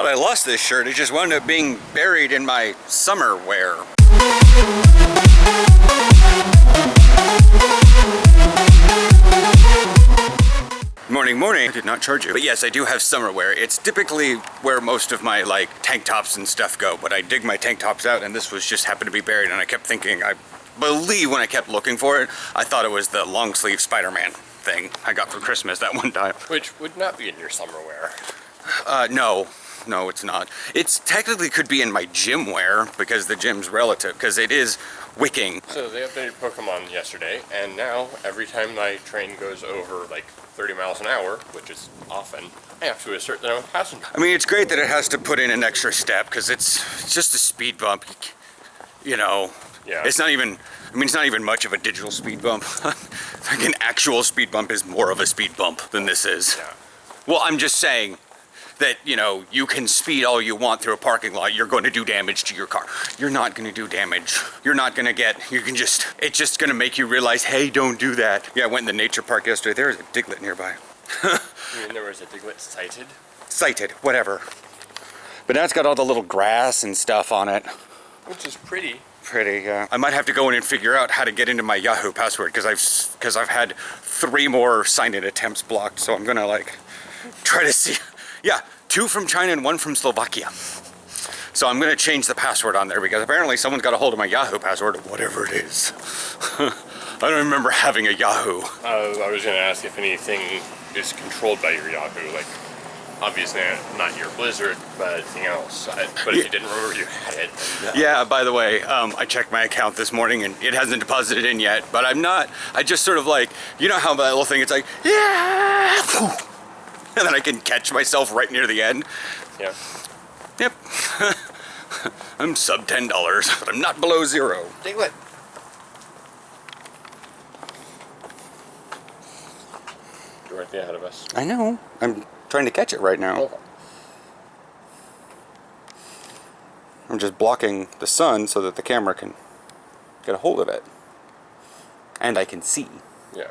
thought I lost this shirt. It just wound up being buried in my summer wear. Morning. I did not charge you. But yes, I do have summer wear. It's typically where most of my like tank tops and stuff go, but I dig my tank tops out and this was just happened to be buried, and I kept thinking, I believe when I kept looking for it, I thought it was the long sleeve Spider-Man thing I got for Christmas that one time. Which would not be in your summer wear. No, it's not. It's technically could be in my gym wear because the gym's relative, because it is wicking. So they updated Pokemon yesterday, and now every time my train goes over like 30 miles an hour, which is often, I have to assert that I'm a passenger. I mean, it's great that it has to put in an extra step because it's just a speed bump, you know. Yeah. It's not even, I mean, it's not even much of a digital speed bump. Like an actual speed bump is more of a speed bump than this is. Yeah. Well, I'm just saying that, you know, you can speed all you want through a parking lot, you're going to do damage to your car. You're not going to do damage. You're not going to get, you can just, it's just going to make you realize, hey, don't do that. Yeah, I went in the nature park yesterday. There was a Diglett nearby. You mean there was a Diglett sighted? Sighted, whatever. But now it's got all the little grass and stuff on it. Which is pretty. Pretty, yeah. I might have to go in and figure out how to get into my Yahoo password because I've had 3 more sign-in attempts blocked, so I'm gonna like try to see. Yeah, 2 from China and 1 from Slovakia. So I'm gonna change the password on there because apparently someone's got a hold of my Yahoo password, whatever it is. I don't remember having a Yahoo. I was gonna ask if anything is controlled by your Yahoo, like obviously not your Blizzard, but anything else. But if you didn't remember you had it. Then, yeah, by the way, I checked my account this morning and it hasn't deposited in yet, but I'm not, I just sort of like, you know how that little thing, it's like, yeah! And then I can catch myself right near the end. Yeah. Yep. I'm sub $10, but I'm not below 0. Diglett. Directly ahead of us. I know. I'm trying to catch it right now. Okay. I'm just blocking the sun so that the camera can get a hold of it. And I can see. Yeah.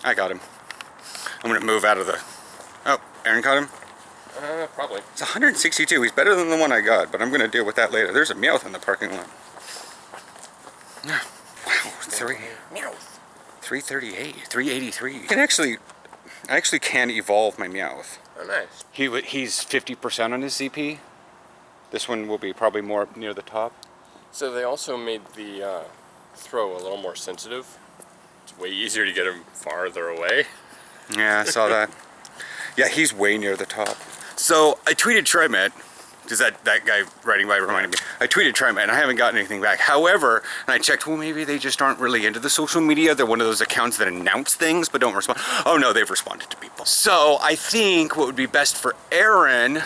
I got him. I'm gonna move out of the... Oh, Aaron caught him? Probably. It's 162. He's better than the one I got, but I'm gonna deal with that later. There's a Meowth in the parking lot. Wow, 338, 383. You can actually, I actually can evolve my Meowth. Oh, nice. He's 50% on his CP. This one will be probably more near the top. So they also made the throw a little more sensitive. It's way easier to get him farther away. Yeah, I saw that. Yeah, he's way near the top. So I tweeted TriMet, because that guy writing by reminded me. I tweeted TriMet and I haven't gotten anything back. However, and I checked, well, maybe they just aren't really into the social media. They're one of those accounts that announce things but don't respond. Oh no, they've responded to people. So I think what would be best for Aaron,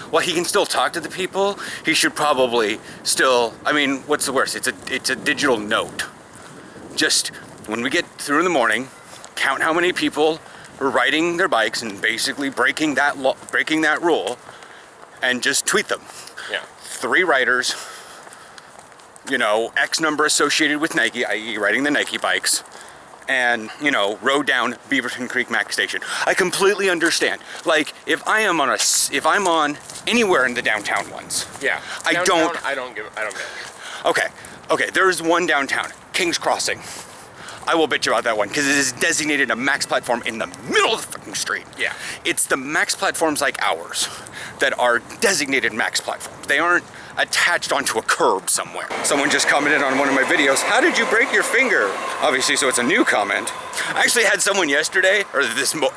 while he can still talk to the people, he should probably still, I mean, what's the worst? It's a digital note. Just when we get through in the morning, count how many people are riding their bikes and basically breaking that rule, and just tweet them. Yeah. 3 riders, you know, X number associated with Nike, i.e. riding the Nike bikes, and, you know, rode down Beaverton Creek Mac Station. I completely understand. Like, if I'm on anywhere in the downtown ones. Yeah. I don't get it. Okay, there's one downtown, King's Crossing. I will bitch about that one because it is designated a max platform in the middle of the fucking street. Yeah. It's the max platforms like ours that are designated max platforms. They aren't attached onto a curb somewhere. Someone just commented on one of my videos, how did you break your finger? Obviously, so it's a new comment. I actually had someone yesterday, or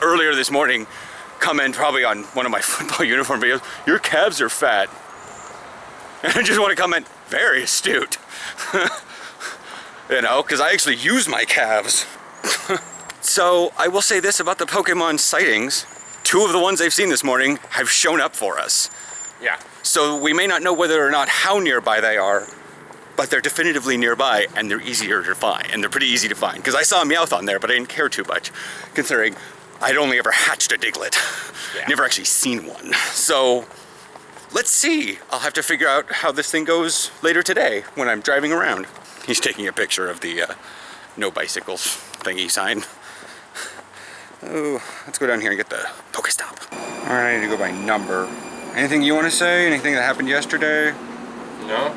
earlier this morning, comment probably on one of my football uniform videos, your calves are fat. And I just want to comment, very astute. You know, because I actually use my calves. So I will say this about the Pokemon sightings. 2 of the ones I've seen this morning have shown up for us. Yeah. So we may not know whether or not how nearby they are, but they're definitively nearby and they're easier to find. And they're pretty easy to find. Because I saw a Meowth on there, but I didn't care too much, considering I'd only ever hatched a Diglett. Yeah. Never actually seen one. So let's see. I'll have to figure out how this thing goes later today when I'm driving around. He's taking a picture of the no bicycles thingy sign. Oh, let's go down here and get the Pokestop. Alright, I need to go by number. Anything you want to say? Anything that happened yesterday? No.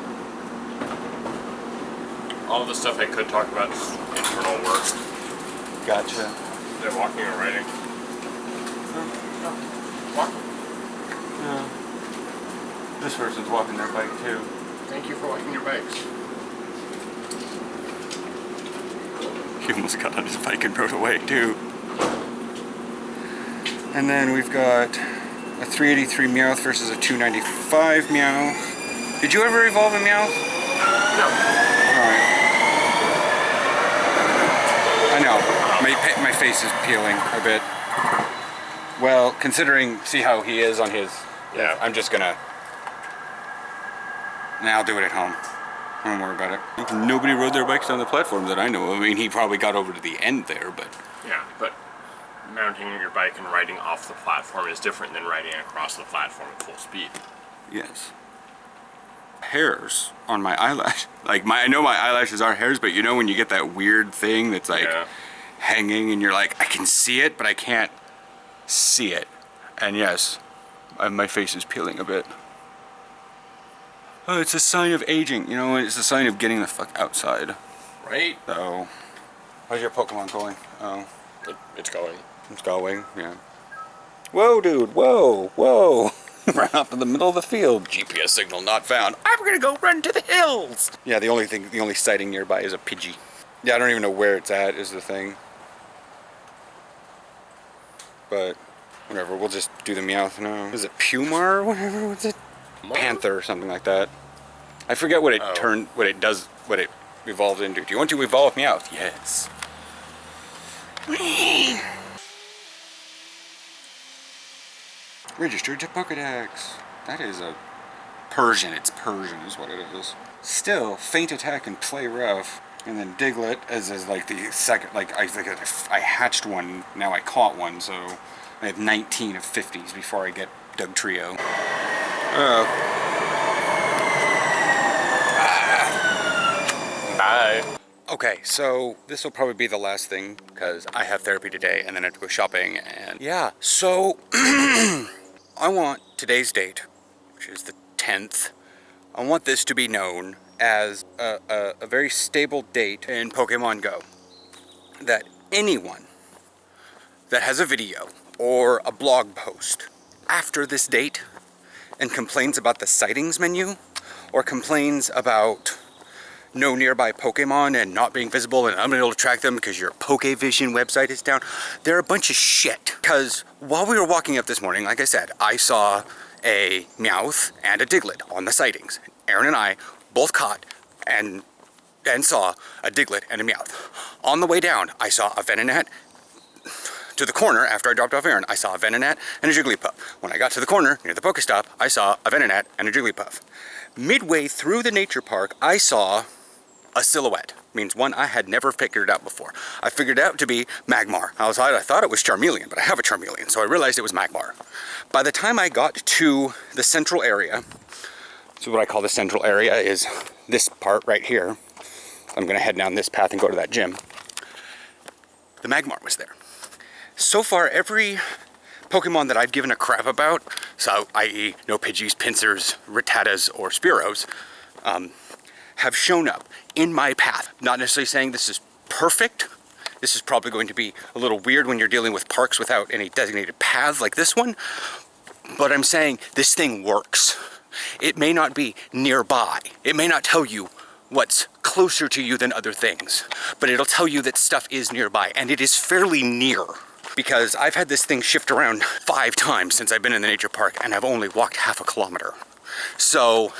All the stuff I could talk about is internal work. Gotcha. They're walking or riding? Walking. No. This person's walking their bike too. Thank you for walking your bikes. He almost got on his bike and rode away too. And then we've got a 383 Meowth versus a 295 Meowth. Did you ever evolve a Meowth? No. Alright. I know. My face is peeling a bit. Well, considering, see how he is on his... Yeah. I'm just gonna... Nah, I'll do it at home. I don't worry about it. Nobody rode their bikes on the platform that I know of. I mean, he probably got over to the end there, but... Yeah, but mounting your bike and riding off the platform is different than riding across the platform at full speed. Yes. Hairs on my eyelash. Like, I know my eyelashes are hairs, but you know when you get that weird thing that's like hanging and you're like, I can see it, but I can't see it. And yes, my face is peeling a bit. Oh, it's a sign of aging, you know, it's a sign of getting the fuck outside. Right? So, how's your Pokemon going? Oh. It's going. It's going, yeah. Whoa, dude, whoa, whoa. Ran off in the middle of the field. GPS signal not found. I'm gonna go run to the hills. Yeah, the only sighting nearby is a Pidgey. Yeah, I don't even know where it's at is the thing. But, whatever, we'll just do the Meowth now. Is it Pumar or whatever? What's it? Panther or something like that. I forget what it what it evolved into. Do you want to evolve Meowth? Yes. Registered to Pokedex. That is a Persian. It's Persian is what it is. Still, feint attack and play rough. And then Diglett as is like the second, like I think I hatched one, now I caught one, so I have 19 of 50s before I get Doug Trio. Bye. Okay, so this will probably be the last thing because I have therapy today and then I have to go shopping and yeah, so I want today's date, which is the 10th, I want this to be known as a very stable date in Pokemon Go. That anyone that has a video or a blog post after this date and complains about the sightings menu or complains about no nearby Pokemon and not being visible and unable to track them because your PokeVision website is down, they're a bunch of shit. Because while we were walking up this morning, like I said, I saw a Meowth and a Diglett on the sightings. Aaron and I both caught and saw a Diglett and a Meowth. On the way down, I saw a Venonat. To the corner, after I dropped off Aaron, I saw a Venonat and a Jigglypuff. When I got to the corner, near the Pokestop, I saw a Venonat and a Jigglypuff. Midway through the nature park, I saw a silhouette. Means one I had never figured out before. I figured it out to be Magmar. I thought it was Charmeleon, but I have a Charmeleon, so I realized it was Magmar. By the time I got to the central area, so what I call the central area is this part right here. I'm gonna head down this path and go to that gym. The Magmar was there. So far, every Pokemon that I've given a crap about, so i.e. no Pidgeys, Pincers, Rattatas, or Spearows, have shown up in my path. Not necessarily saying this is perfect. This is probably going to be a little weird when you're dealing with parks without any designated paths like this one, but I'm saying this thing works. It may not be nearby. It may not tell you what's closer to you than other things, but it'll tell you that stuff is nearby, and it is fairly near. Because I've had this thing shift around 5 times since I've been in the nature park, and I've only walked half a kilometer. So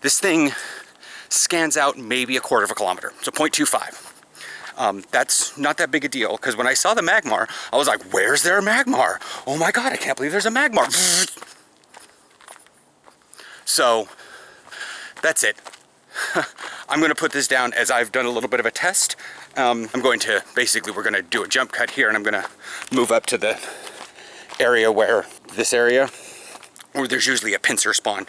this thing scans out maybe a quarter of a kilometer, so 0.25. That's not that big a deal, because when I saw the Magmar, I was like, where's their Magmar? Oh my god, I can't believe there's a Magmar. So, that's it. I'm going to put this down as I've done a little bit of a test. I'm going to, basically, we're going to do a jump cut here, and I'm going to move up to the area where, this area, where there's usually a pincer spawn.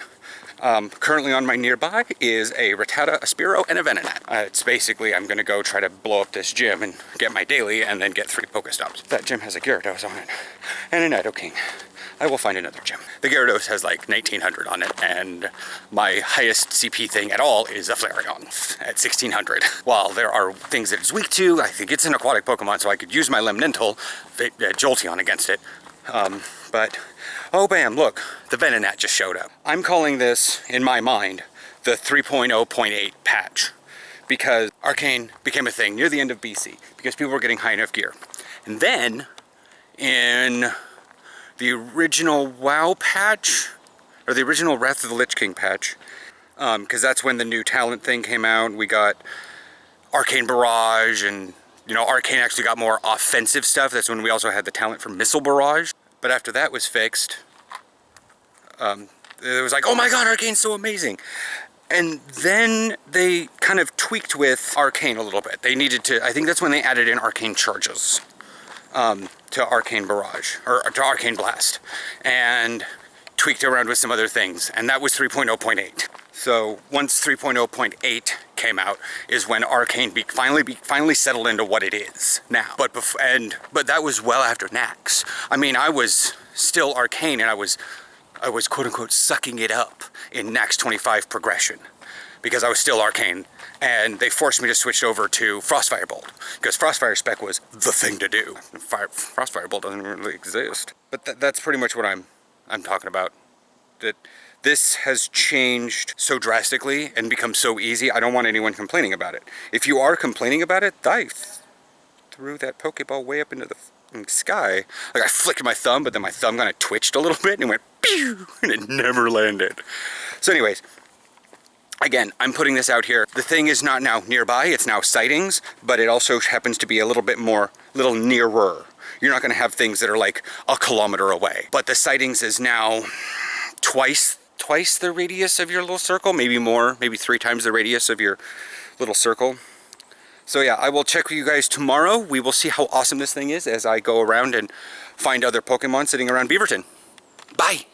Currently on my nearby is a Rattata, a Spearow, and a Venonat. It's basically, I'm gonna go try to blow up this gym and get my daily and then get 3 Pokestops. That gym has a Gyarados on it and a Nidoking. I will find another gym. The Gyarados has like 1900 on it, and my highest CP thing at all is a Flareon at 1600. While there are things that it's weak to, I think it's an aquatic Pokemon, so I could use my Lemnintal Jolteon against it. But, oh bam, look, the Venonat just showed up. I'm calling this, in my mind, the 3.0.8 patch, because Arcane became a thing near the end of BC, because people were getting high enough gear. And then, in the original WoW patch, or the original Wrath of the Lich King patch, because that's when the new talent thing came out. We got Arcane Barrage, and you know, Arcane actually got more offensive stuff. That's when we also had the talent for Missile Barrage. But after that was fixed, it was like, oh my god, Arcane's so amazing. And then they kind of tweaked with Arcane a little bit. They needed to, I think that's when they added in Arcane Charges. To Arcane Barrage, or to Arcane Blast, and tweaked around with some other things, and that was 3.0.8. So once 3.0.8 came out is when Arcane finally settled into what it is now. But that was well after Nax. I mean, I was still Arcane, and I was quote unquote sucking it up in Nax 25 progression, because I was still Arcane, and they forced me to switch over to Frostfire Bolt, because Frostfire spec was the thing to do. Frostfire Bolt doesn't really exist. But that's pretty much what I'm talking about. That this has changed so drastically and become so easy, I don't want anyone complaining about it. If you are complaining about it, I threw that Pokeball way up into the sky. Like, I flicked my thumb, but then my thumb kind of twitched a little bit and it went pew, and it never landed. So anyways, again, I'm putting this out here. The thing is not now nearby, it's now Sightings, but it also happens to be a little nearer. You're not gonna have things that are like a kilometer away. But the Sightings is now twice the radius of your little circle, maybe more, maybe 3 times the radius of your little circle. So yeah, I will check with you guys tomorrow. We will see how awesome this thing is as I go around and find other Pokemon sitting around Beaverton. Bye!